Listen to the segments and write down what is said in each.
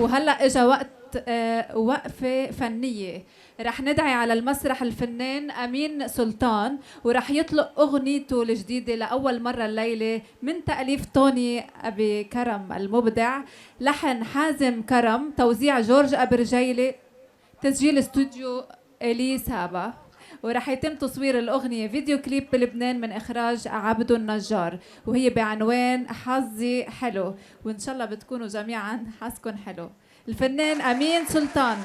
وهلأ إجا وقت وقفة فنية. رح ندعي على المسرح الفنان أمين سلطان، ورح يطلق أغنيته الجديدة لأول مرة الليلة من تأليف طوني أبي كرم المبدع، لحن حازم كرم، توزيع جورج أبرجيلي، تسجيل استوديو إلي سابا. ورح يتم تصوير الأغنية فيديو كليب بلبنان من إخراج عبدو النجار، وهي بعنوان حظي حلو، وإن شاء الله بتكونوا جميعا حظكن حلو. الفنان أمين سلطان.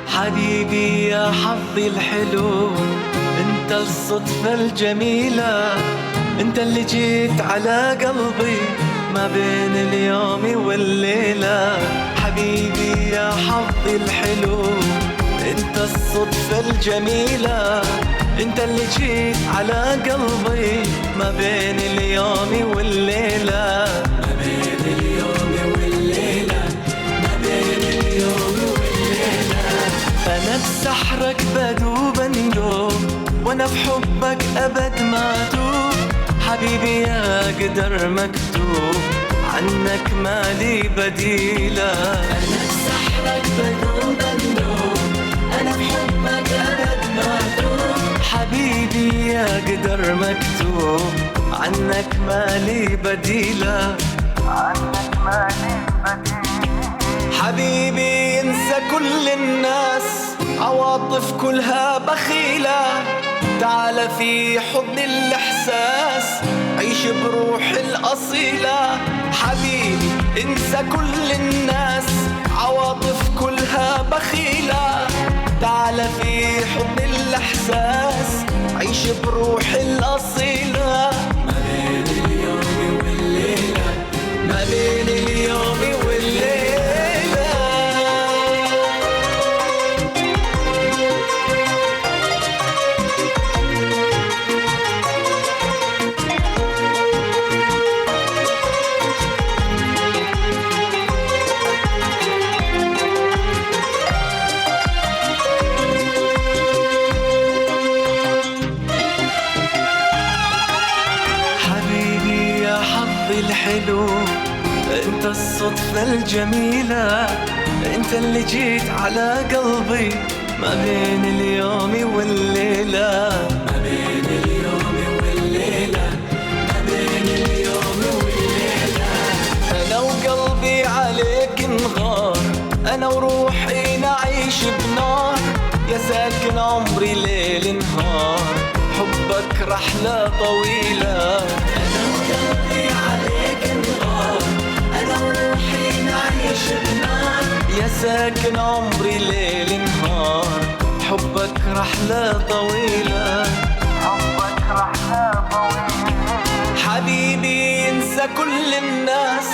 حبيبي يا حظي الحلو، انت الصدفة الجميلة، انت اللي جيت على قلبي ما بين اليوم والليلة. حبيبي يا حظي الحلو، انت الصدفة الجميلة، انت اللي جيت على قلبي ما بين اليوم والليلة. ما بين اليوم والليلة، ما بين اليوم والليلة. أنا بسحرك بدوب ندوب، وأنا بحبك أبد ما أتوب. حبيبي يا قدر مكتوب، عنك مالي بديلة. أنا بسحرك بدوب ندوب، أنا بحبك أبد ما أتوب. حبيبي يا قدر مكتوب، عنك مالي بديلة، عنك مالي بديلة. حبيبي انسى كل الناس، عواطف كلها بخيلة. تعال في حضن الإحساس، عيش بروح الأصيلة. حبيبي انسى كل الناس، عواطف كلها بخيلة. تعال في حضن الإحساس، عيش بروح الأصيلة. ما بين اليوم والليلة، ما بين اليوم والليلة. الحلو، انت الصدفة الجميلة، انت اللي جيت على قلبي ما بين اليوم والليلة. ما بين اليوم والليلة، ما بين اليوم والليلة. انا وقلبي عليك انغار، انا وروحي نعيش بنار. يا ساكن عمري ليل نهار، حبك رحلة طويلة. انا وقلبي عليك انغار، انا وروحي نعيش بنار. يا ساكن عمري ليل نهار، حبك رحلة طويلة، حبك رحلة طويلة. حبيبي انسى كل الناس،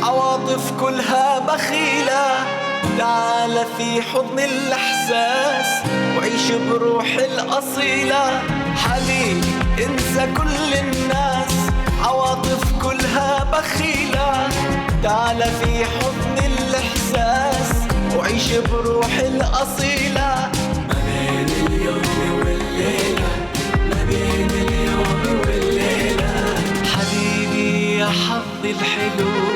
عواطف كلها بخيلة. تعال في حضن الإحساس، وعيش بروح الأصيلة. حبيبي انسى كل الناس، عواطف كلها بخيلة. تعال في حضن الإحساس، وعيش بروح الأصيلة. ما بين اليوم والليلة، ما بين اليوم والليلة. حبيبي يا حظي الحلو،